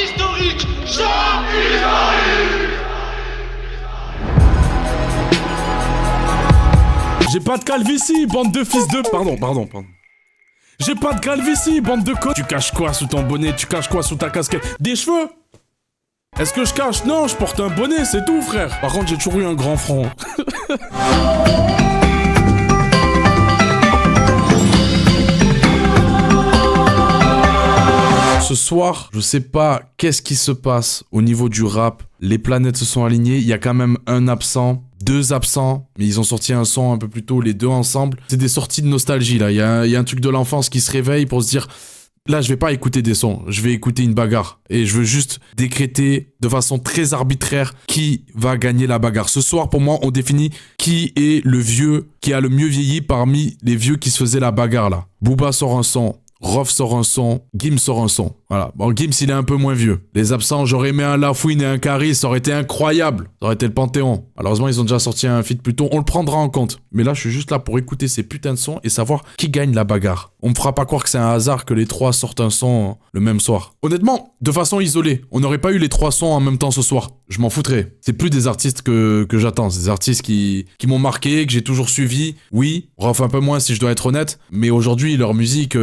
historique. Choc historique. J'ai pas de calvitie, bande de fils de... Pardon. J'ai pas de calvitie, bande de co... Tu caches quoi sous ton bonnet? Tu caches quoi sous ta casquette? Des cheveux? Est-ce que je cache? Non, je porte un bonnet, c'est tout, frère. Par contre, j'ai toujours eu un grand front. Ce soir, je sais pas qu'est-ce qui se passe au niveau du rap. Les planètes se sont alignées. Il y a quand même un absent, 2 absents, mais ils ont sorti un son un peu plus tôt, les 2 ensemble. C'est des sorties de nostalgie, là. Il y a un truc de l'enfance qui se réveille pour se dire... Là, je vais pas écouter des sons, je vais écouter une bagarre. Et je veux juste décréter de façon très arbitraire qui va gagner la bagarre. Ce soir, pour moi, on définit qui est le vieux qui a le mieux vieilli parmi les vieux qui se faisaient la bagarre, là. Booba sort un son. Rof sort un son, Gims sort un son. Voilà. Bon, Gims, il est un peu moins vieux. Les absents, j'aurais aimé un Lafouine et un Caris, ça aurait été incroyable. Ça aurait été le Panthéon. Malheureusement, ils ont déjà sorti un feat plus tôt, on le prendra en compte. Mais là, je suis juste là pour écouter ces putains de sons et savoir qui gagne la bagarre. On me fera pas croire que c'est un hasard que les 3 sortent un son le même soir. Honnêtement, de façon isolée, on n'aurait pas eu les 3 sons en même temps ce soir. Je m'en foutrais. C'est plus des artistes que j'attends. C'est des artistes qui m'ont marqué, que j'ai toujours suivi. Oui, Rof un peu moins si je dois être honnête. Mais aujourd'hui, leur musique,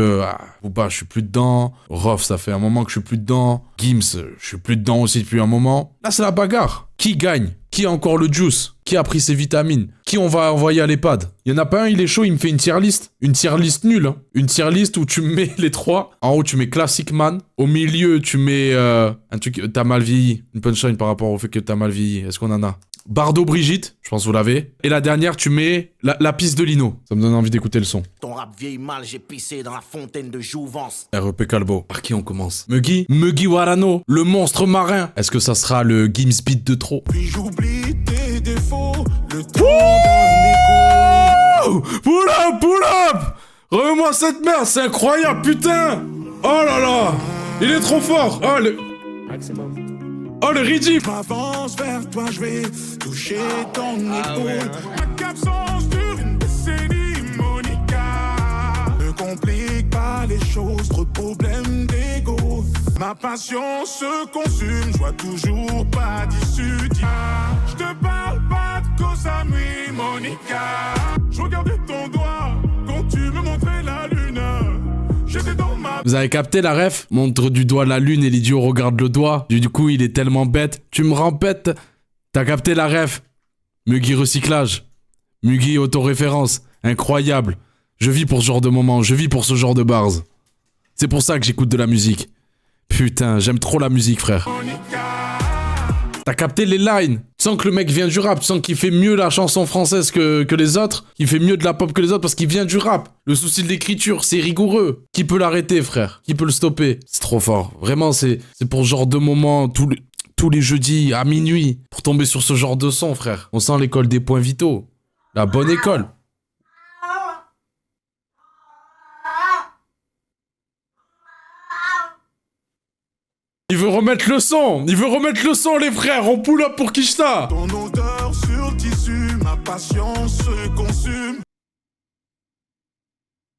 Booba, je suis plus dedans. Rof, ça fait un moment que je suis plus dedans. Gims, je suis plus dedans aussi depuis un moment. Là, c'est la bagarre. Qui gagne? Qui a encore le juice? Qui a pris ses vitamines? Qui on va envoyer à l'EHPAD? Il y en a pas un, il est chaud, il me fait une tier list. Une tier list nulle, hein. Une tier list où tu mets les 3. En haut, tu mets Classic Man. Au milieu, tu mets un truc, t'as mal vieilli. Une punchline par rapport au fait que t'as mal vieilli. Est-ce qu'on en a? Bardo Brigitte, je pense que vous l'avez. Et la dernière, tu mets la piste de Lino. Ça me donne envie d'écouter le son. Ton rap vieille mal, j'ai pissé dans la fontaine de Jouvence. REP Calbo. Par qui on commence? Muggy Warano, le monstre marin. Est-ce que ça sera le Gims beat de trop? Puis j'oublie tes défauts, le temps d'un écho. Pull up! Remets-moi cette merde, c'est incroyable, putain! Oh là là! Il est trop fort! Oh le ridicule! M'avance vers toi, je vais toucher ton épaule. Ma absence dure une décennie, Monica. Ne complique pas les choses, trop de problèmes d'ego. Ma passion se consume, je vois toujours pas d'issue. Je te parle pas de cause à nuit, Monica. Je regardais ton doigt quand tu me montrais la lune. J'étais dans ma... Vous avez capté la ref? Montre du doigt la lune et l'idiot regarde le doigt. Du coup, il est tellement bête. Tu me rends bête. T'as capté la ref? Muggy recyclage. Muggy autoréférence. Incroyable. Je vis pour ce genre de moment. Je vis pour ce genre de bars. C'est pour ça que j'écoute de la musique. Putain, j'aime trop la musique, frère. T'as capté les lines. Tu sens que le mec vient du rap. Tu sens qu'il fait mieux la chanson française que les autres. Qu'il fait mieux de la pop que les autres parce qu'il vient du rap. Le souci de l'écriture, c'est rigoureux. Qui peut l'arrêter, frère? Qui peut le stopper? C'est trop fort. Vraiment, c'est pour ce genre de moment, tous les jeudis à minuit, pour tomber sur ce genre de son, frère. On sent l'école des points vitaux. La bonne école. Il veut remettre le son. Il veut remettre le son, les frères. On pull up pour Kishta. Ton odeur sur le tissu, ma patience se consume.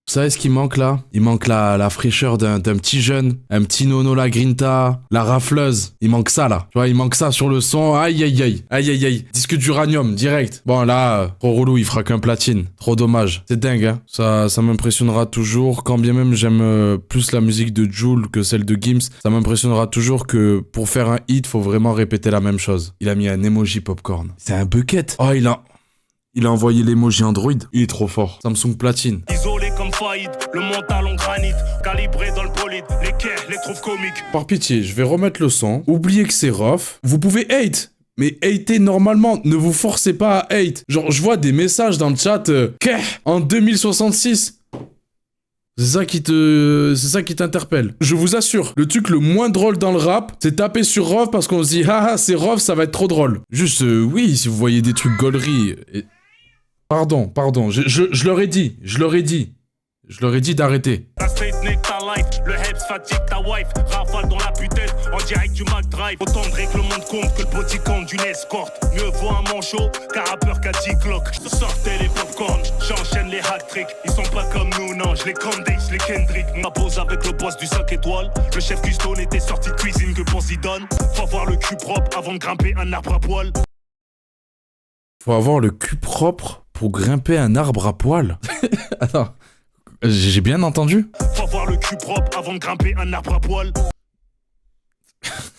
Vous savez ce qui manque là? Il manque la fraîcheur d'un petit jeune, un petit Nono la Grinta, la rafleuse. Il manque ça là. Tu vois, il manque ça sur le son. Aïe aïe aïe. Aïe aïe aïe. Disque d'uranium, direct. Bon là, trop relou, il fera qu'un platine. Trop dommage. C'est dingue, hein. Ça m'impressionnera toujours. Quand bien même j'aime plus la musique de Jul que celle de Gims, ça m'impressionnera toujours que pour faire un hit, faut vraiment répéter la même chose. Il a mis un emoji popcorn. C'est un bucket. Oh, il a envoyé l'emoji Android. Il est trop fort. Samsung platine. Isolé comme faillite, le mental en granit, calibré dans le bolide, les quais, les trouves comiques. Par pitié, je vais remettre le son. Oubliez que c'est rough. Vous pouvez hate. Mais hater normalement, ne vous forcez pas à hate. Genre, je vois des messages dans le chat. En 2066. C'est ça qui t'interpelle. Je vous assure, le truc le moins drôle dans le rap, c'est taper sur Rof parce qu'on se dit, haha, c'est Rof, ça va être trop drôle. Juste, oui, si vous voyez des trucs gauleries. Pardon, je leur ai dit d'arrêter. La street nique ta life. Le Heps fatigue ta wife, rafale dans la putain, en direct du McDrive. Autant de que le monde compte que le body count d'une escorte. Mieux vaut un manchot qu'un rappeur qu'à 10 clock. Sortez les popcorn, j'enchaîne les hat-tricks. Ils sont pas comme nous, non, je les Candace, les Kendrick. Ma pose avec le boss du 5 étoiles. Le chef Custone était sorti de cuisine que pour Zidane. Faut avoir le cul propre avant de grimper un arbre à poil. Faut avoir le cul propre pour grimper un arbre à poil. Attends, j'ai bien entendu? Faut avoir le cul propre avant de grimper un arbre à poil.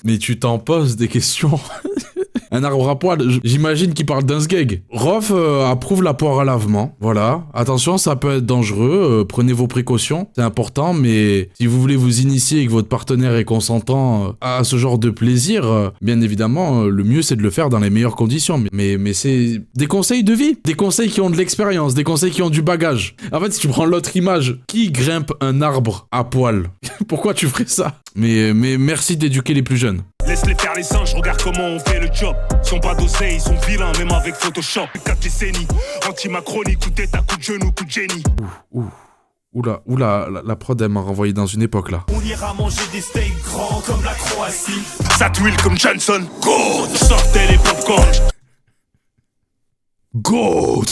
Mais tu t'en poses des questions. Un arbre à poil, j'imagine qu'il parle d'un sgeg. Rof approuve la poire à lavement. Voilà. Attention, ça peut être dangereux. Prenez vos précautions. C'est important, mais si vous voulez vous initier et que votre partenaire est consentant à ce genre de plaisir, bien évidemment, le mieux c'est de le faire dans les meilleures conditions. Mais c'est des conseils de vie. Des conseils qui ont de l'expérience. Des conseils qui ont du bagage. En fait, si tu prends l'autre image, qui grimpe un arbre à poil? Pourquoi tu ferais ça? Mais merci d'éduquer les plus jeunes. Laisse-les faire les singes, regarde comment on fait le job. Ils sont pas dosés, ils sont vilains, même avec Photoshop. 4 décennies, anti-macronie, coup de tête à coup de genou, coup de génie. Oula, la prod elle m'a renvoyé dans une époque là. On ira manger des steaks grands comme la Croatie. Ça tuile comme Johnson, GOAT. Sortez les popcorn. GOAT.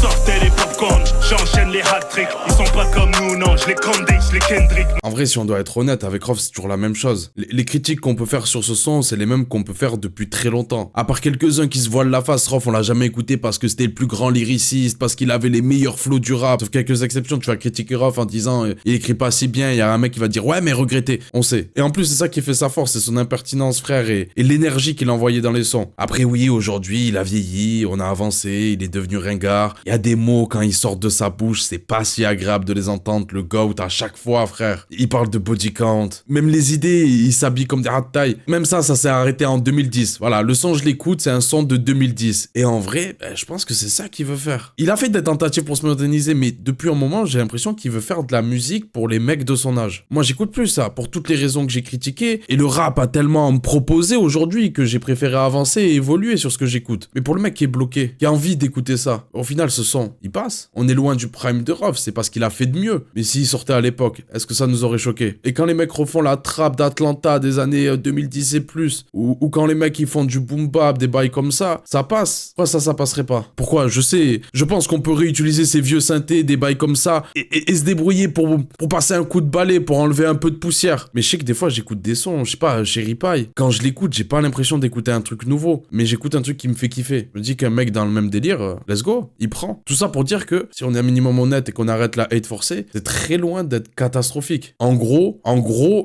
Sortez les popcorn, j'enchaîne les hat-tricks. Ils sont pas comme nous, non, je les Candace, les Kendrick. En vrai, si on doit être honnête, avec Rof, c'est toujours la même chose. Les critiques qu'on peut faire sur ce son, c'est les mêmes qu'on peut faire depuis très longtemps. À part quelques-uns qui se voilent la face, Rof, on l'a jamais écouté parce que c'était le plus grand lyriciste, parce qu'il avait les meilleurs flows du rap. Sauf quelques exceptions, tu vas critiquer Rof en disant il écrit pas si bien, il y a un mec qui va dire ouais, mais regrettez. On sait. Et en plus, c'est ça qui fait sa force, c'est son impertinence, frère, et l'énergie qu'il a envoyée dans les sons. Après, oui, aujourd'hui, il a vieilli, on a avancé, il est devenu ringard. Il y a des mots, quand ils sortent de sa bouche, c'est pas si agréable de les entendre. Le GOAT à chaque fois, frère. Il parle de body count. Même les idées, il s'habille comme des rats de taille. Même ça s'est arrêté en 2010. Voilà, le son, je l'écoute, c'est un son de 2010. Et en vrai, je pense que c'est ça qu'il veut faire. Il a fait des tentatives pour se moderniser, mais depuis un moment, j'ai l'impression qu'il veut faire de la musique pour les mecs de son âge. Moi, j'écoute plus ça, pour toutes les raisons que j'ai critiquées. Et le rap a tellement à me proposer aujourd'hui que j'ai préféré avancer et évoluer sur ce que j'écoute. Mais pour le mec qui est bloqué, qui a envie d'écouter ça, au final, ce son, il passe. On est loin du prime de Rof, c'est parce qu'il a fait de mieux. Mais s'il sortait à l'époque, est-ce que ça nous aurait choqué? Et quand les mecs refont la trappe d'Atlanta des années 2010 et plus, ou quand les mecs ils font du boom bap, des bails comme ça passe. Pourquoi ça passerait pas? Pourquoi? Je sais, je pense qu'on peut réutiliser ces vieux synthés, des bails comme ça, et se débrouiller pour passer un coup de balai, pour enlever un peu de poussière. Mais je sais que des fois j'écoute des sons, je sais pas, Cherry Pie. Quand je l'écoute, j'ai pas l'impression d'écouter un truc nouveau, mais j'écoute un truc qui me fait kiffer. Je me dis qu'un mec dans le même délire, let's go, il prend. Tout ça pour dire que si on est un minimum honnête et qu'on arrête la hate forcée, c'est très loin d'être catastrophique. En gros,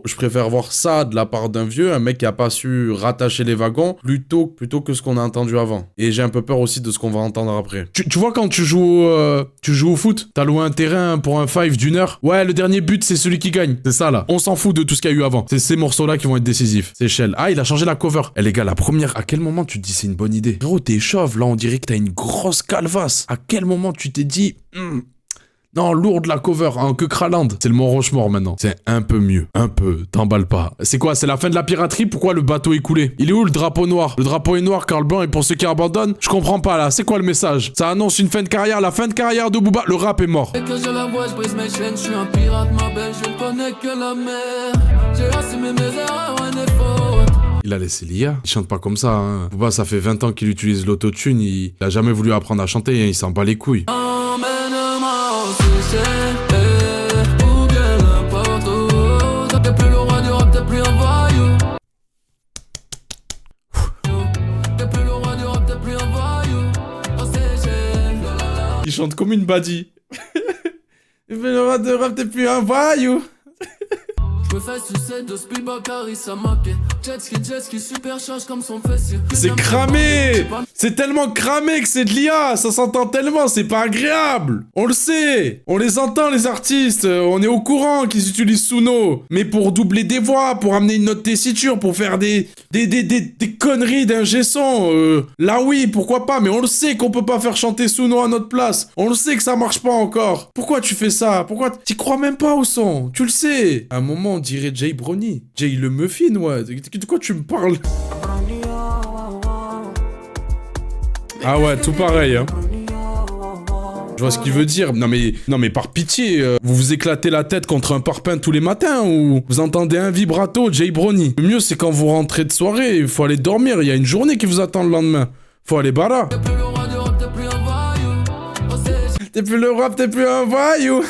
je préfère voir ça de la part d'un vieux, un mec qui a pas su rattacher les wagons, plutôt que ce qu'on a entendu avant. Et j'ai un peu peur aussi de ce qu'on va entendre après. Tu vois quand tu joues au foot, t'as loué un terrain pour un 5 d'une heure, ouais, le dernier but c'est celui qui gagne. C'est ça là. On s'en fout de tout ce qu'il y a eu avant. C'est ces morceaux-là qui vont être décisifs. C'est Shell. Ah, il a changé la cover. Eh les gars, la première, à quel moment tu te dis c'est une bonne idée? Gros, t'es chauve, là on dirait que t'as une grosse calvasse. À quel moment tu t'es dit non, lourde la cover, hein, que Kraland. C'est le Mont Rochemort maintenant. C'est un peu mieux. Un peu, t'emballes pas. C'est quoi, c'est la fin de la piraterie? Pourquoi le bateau est coulé? Il est où le drapeau noir? Le drapeau est noir, Karl Blanc, et pour ceux qui abandonnent, je comprends pas là. C'est quoi le message? Ça annonce une fin de carrière, la fin de carrière de Booba. Le rap est mort. Et que je la vois, je brise mes chaînes, je suis un pirate, ma belle, je ne connais que la mer. J'ai assumé mes erreurs, un effort. Il a laissé l'IA. Il chante pas comme ça, hein. Booba, ça fait 20 ans qu'il utilise l'autotune. Il a jamais voulu apprendre à chanter, hein. Il s'en bat les couilles. Emmène-moi au succès, ou bien n'importe où. T'es plus le roi du rap, t'es plus un voyou. T'es plus le roi du rap, t'es plus un voyou. Au succès, Il chante comme une badie. T'es plus le roi du rap, t'es plus un voyou. je me fais sucer de Spiel Bakary, ça maquet. Jet ski, super charge comme son fessier. C'est cramé! C'est tellement cramé que c'est de l'IA! Ça s'entend tellement, c'est pas agréable! On le sait! On les entend, les artistes! On est au courant qu'ils utilisent Suno! Mais pour doubler des voix, pour amener une note tessiture, pour faire des conneries d'ingé son, là oui, pourquoi pas, mais on le sait qu'on peut pas faire chanter Suno à notre place! On le sait que ça marche pas encore! Pourquoi tu fais ça? Pourquoi t'y crois même pas au son? Tu le sais! À un moment, on dirait Jay Brownie. Jay le muffin, ouais. De quoi tu me parles? Ah ouais, tout pareil, hein. Je vois ce qu'il veut dire. Non mais par pitié, vous vous éclatez la tête contre un parpaing tous les matins ou vous entendez un vibrato, Jay Brony. Le mieux c'est quand vous rentrez de soirée, il faut aller dormir, il y a une journée qui vous attend le lendemain. Faut aller bara. T'es plus le roi du rap, t'es plus un voyou. Oh, c'est T'es plus le rap, t'es plus un voyou.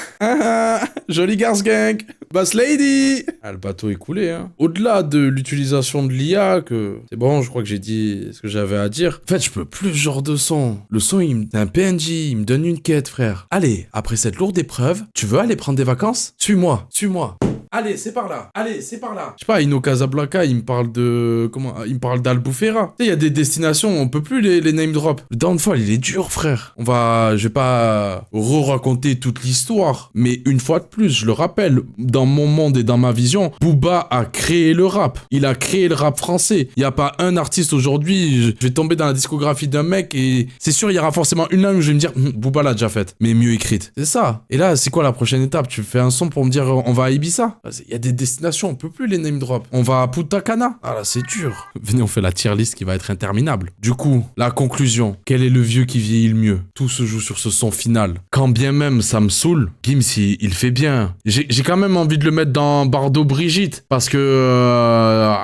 Joli garce gang. Boss lady. Ah, le bateau est coulé, hein. Au-delà de l'utilisation de l'IA, que c'est bon, je crois que j'ai dit ce que j'avais à dire. En fait, je peux plus ce genre de son. Le son, c'est un PNJ, il me donne une quête, frère. Allez, après cette lourde épreuve, tu veux aller prendre des vacances? Suis-moi, suis-moi. Allez, c'est par là. Allez, c'est par là. Je sais pas, Ino Casablanca, il me parle de... Comment? Il me parle d'Albufera. Tu sais, il y a des destinations, on peut plus les name drop. Le Downfall, il est dur, frère. Je vais pas re-raconter toute l'histoire. Mais une fois de plus, je le rappelle, dans mon monde et dans ma vision, Booba a créé le rap. Il a créé le rap français. Il y a pas un artiste aujourd'hui, je vais tomber dans la discographie d'un mec et c'est sûr, il y aura forcément une langue où je vais me dire, Booba l'a déjà faite, mais mieux écrite. C'est ça. Et là, c'est quoi la prochaine étape? Tu fais un son pour me dire, on va à Ibiza? Il y a des destinations, on peut plus les name drop. On va à Punta Cana. Ah là, c'est dur. Venez, on fait la tier list qui va être interminable. Du coup, la conclusion. Quel est le vieux qui vieillit le mieux? Tout se joue sur ce son final. Quand bien même ça me saoule, Gims, il fait bien. J'ai quand même envie de le mettre dans Bardo Brigitte. Parce que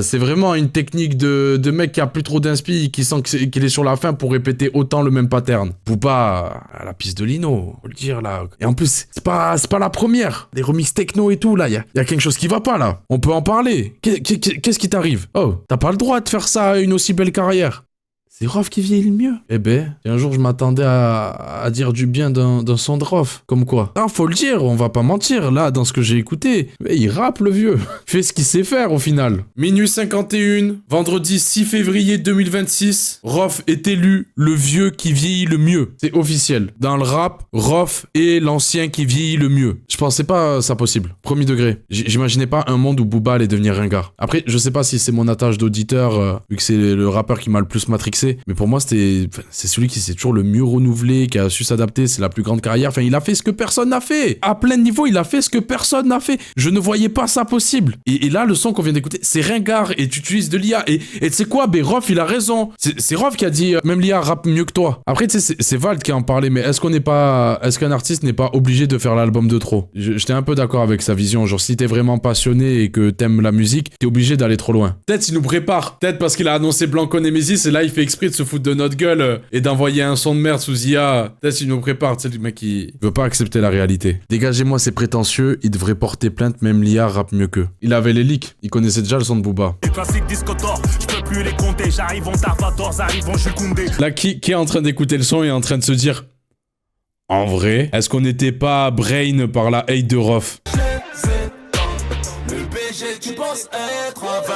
c'est vraiment une technique de mec qui a plus trop d'inspi, qui sent qu'il est sur la fin pour répéter autant le même pattern. Booba, à la piste de Lino, faut le dire là. Et en plus, c'est pas la première. Les remixes techno et tout là, il y a quelque chose qui va pas là. On peut en parler. Qu'est-ce qui t'arrive? Oh, t'as pas le droit de faire ça à une aussi belle carrière. C'est Rof qui vieillit le mieux. Eh ben, un jour je m'attendais à dire du bien d'un son de Rof. Comme quoi. Ah, faut le dire, on va pas mentir. Là, dans ce que j'ai écouté, mais il rappe le vieux. Fait ce qu'il sait faire au final. Minuit 51, vendredi 6 février 2026, Rof est élu le vieux qui vieillit le mieux. C'est officiel. Dans le rap, Rof est l'ancien qui vieillit le mieux. Je pensais pas ça possible. Premier degré. J'imaginais pas un monde où Booba allait devenir ringard. Après, je sais pas si c'est mon attache d'auditeur, vu que c'est le rappeur qui m'a le plus matrixé. Mais pour moi, c'est celui qui s'est toujours le mieux renouvelé, qui a su s'adapter, c'est la plus grande carrière. Enfin, il a fait ce que personne n'a fait. À plein niveau, il a fait ce que personne n'a fait. Je ne voyais pas ça possible. Et là, le son qu'on vient d'écouter, c'est ringard et tu utilises de l'IA. Et tu sais quoi, Rof, il a raison. C'est Rof qui a dit, même l'IA rappe mieux que toi. Après, tu sais, c'est Vald qui en parlait, mais est-ce qu'un artiste n'est pas obligé de faire l'album de trop? J'étais un peu d'accord avec sa vision. Genre, si t'es vraiment passionné et que t'aimes la musique, t'es obligé d'aller trop loin. Peut-être il nous prépare. Peut-être parce qu'il a annoncé Blanco Nemesis et là, il fait exprès de se foutre de notre gueule et d'envoyer un son de merde sous IA. Peut-être qu'il nous prépare, tu sais, le mec qui veut pas accepter la réalité. Dégagez-moi, c'est prétentieux, il devrait porter plainte, même l'IA rappe mieux qu'eux. Il avait les leaks, il connaissait déjà le son de Booba. Les classiques disques d'or, je peux plus les compter. J'arrive en Tarvator, j'arrive en Jules Koundé. Là, qui est en train d'écouter le son et est en train de se dire, en vrai, est-ce qu'on n'était pas brain par la hate de Rof?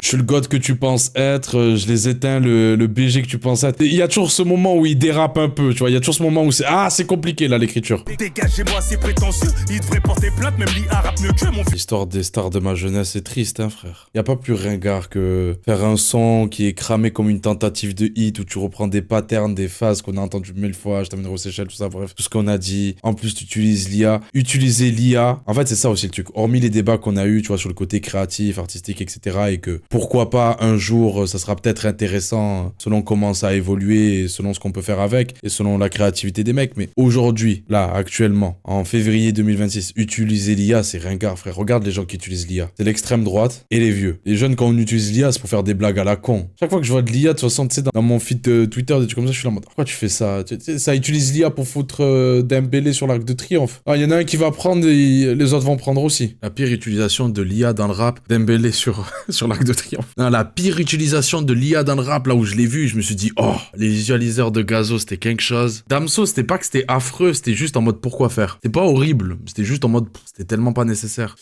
Je suis le god que tu penses être, je les éteins, le BG que tu penses être. Il y a toujours ce moment où il dérape un peu, tu vois, il y a toujours ce moment où c'est compliqué là l'écriture. Dégagez-moi, c'est prétentieux, il devrait porter plainte, même l'IA rappe mieux que mon fils. L'histoire des stars de ma jeunesse est triste, hein frère. Y a pas plus ringard que faire un son qui est cramé comme une tentative de hit où tu reprends des patterns, des phases qu'on a entendues 1000 fois, je t'amènerai aux Seychelles, tout ça, bref, tout ce qu'on a dit. En plus, tu utilises l'IA. Utiliser l'IA, en fait, c'est ça aussi le truc. Hormis les débats qu'on a eu, tu vois, sur le côté créatif, artistique, etc. et que pourquoi pas un jour, ça sera peut-être intéressant selon comment ça a évolué et selon ce qu'on peut faire avec et selon la créativité des mecs. Mais aujourd'hui, là, actuellement, en février 2026, utiliser l'IA, c'est ringard, frère. Regarde les gens qui utilisent l'IA. C'est l'extrême droite et les vieux. Les jeunes, quand on utilise l'IA, c'est pour faire des blagues à la con. Chaque fois que je vois de l'IA, de toute façon, tu sais, dans mon feed Twitter, des trucs comme ça, je suis là en mode, pourquoi tu fais ça? Ça utilise l'IA pour foutre Dembélé sur l'Arc de Triomphe. Ah, il y en a un qui va prendre et les autres vont prendre aussi. La pire utilisation de l'IA dans le rap, Dembélé sur l'Arc de Triomphe. Non, la pire utilisation de l'IA dans le rap, là où je l'ai vu, je me suis dit, oh, les visualiseurs de Gazo, c'était quelque chose. Damso, c'était pas que c'était affreux, c'était juste en mode pourquoi faire. C'était pas horrible, c'était juste en mode, c'était tellement pas nécessaire.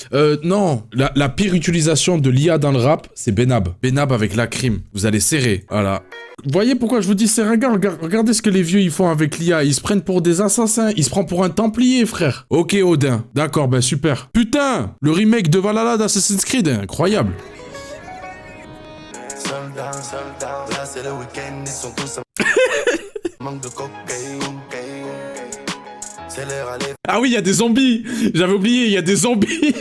Non, la pire utilisation de l'IA dans le rap, c'est Benab. Benab avec la crime. Vous allez serrer. Voilà. Vous voyez pourquoi je vous dis c'est ringard? Regardez ce que les vieux ils font avec l'IA. Ils se prennent pour des assassins. Ils se prennent pour un templier, frère. Ok, Odin. D'accord, ben super. Putain, le remake de Valhalla d'Assassin's Creed, incroyable. Là c'est le week-end, ils sont tous manque de cocaïne. C'est l'air à Ah oui, il y a des zombies. J'avais oublié, il y a des zombies. Il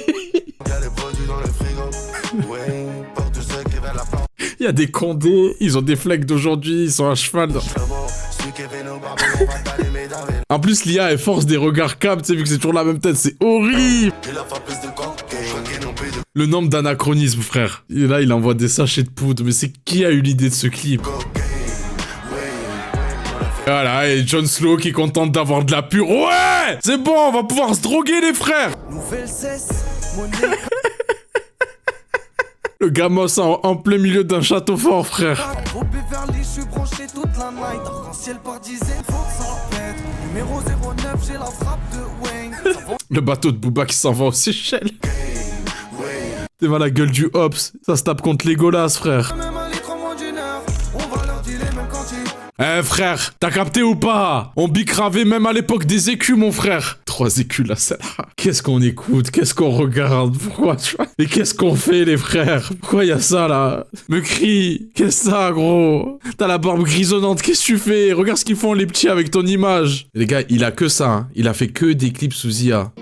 y a des produits dans le frigo. Ouais, pour tous ceux qui veulent la plante. Il y a des condés, ils ont des flecs d'aujourd'hui, ils sont à cheval. Celui qui est venu au barbeau, on va t'allumer d'avec. En plus, l'IA, elle force des regards câbles, tu sais, vu que c'est toujours la même tête, c'est horrible. Il a fait plus de cocaine. Cocaine, on paye de Le nombre d'anachronismes, frère. Et là, il envoie des sachets de poudre, mais c'est qui a eu l'idée de ce clip? cocaine. Voilà, et Jon Snow qui est content d'avoir de la pure. Ouais! C'est bon, on va pouvoir se droguer, les frères! Nouvelle cesse, monnaie. Le gamos en plein milieu d'un château fort, frère. Au Beverly, je suis branché toute la night. Arc-en-ciel par dizaines, faut que ça pète. Numéro 09, j'ai la frappe de Wayne. Le bateau de Booba qui s'en va aux Seychelles. T'es mal la gueule du Hops. Ça se tape contre Legolas, frère. Même à l'écran moins d'une heure, on va leur dealer même quand ils... Eh frère, t'as capté ou pas? On bicravait même à l'époque des écus, mon frère. 3 écus là, celle-là. Qu'est-ce qu'on écoute? Qu'est-ce qu'on regarde? Pourquoi tu vois? Et qu'est-ce qu'on fait, les frères? Pourquoi y a ça là? Me crie. Qu'est-ce que ça, gros? T'as la barbe grisonnante, qu'est-ce que tu fais? Regarde ce qu'ils font les petits avec ton image. Et les gars, il a que ça, hein. Il a fait que des clips sous IA.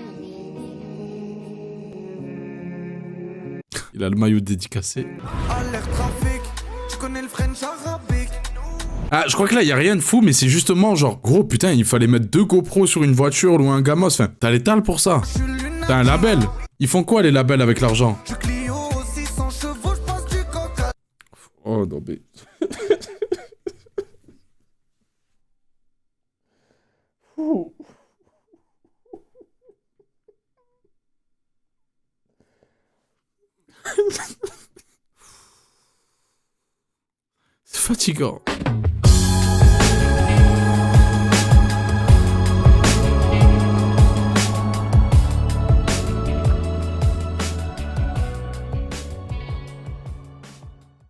Il a le maillot dédicacé. Alerte trafic, tu connais le French arabique. Ah, je crois que là, il y a rien de fou, mais c'est justement genre, gros, putain, il fallait mettre 2 GoPros sur une voiture ou un gamos. Enfin, t'as l'étal pour ça. T'as un label. Ils font quoi, les labels, avec l'argent? Du Clio aussi 100 chevaux, je passe du coca. Oh, non, mais... C'est fatigant.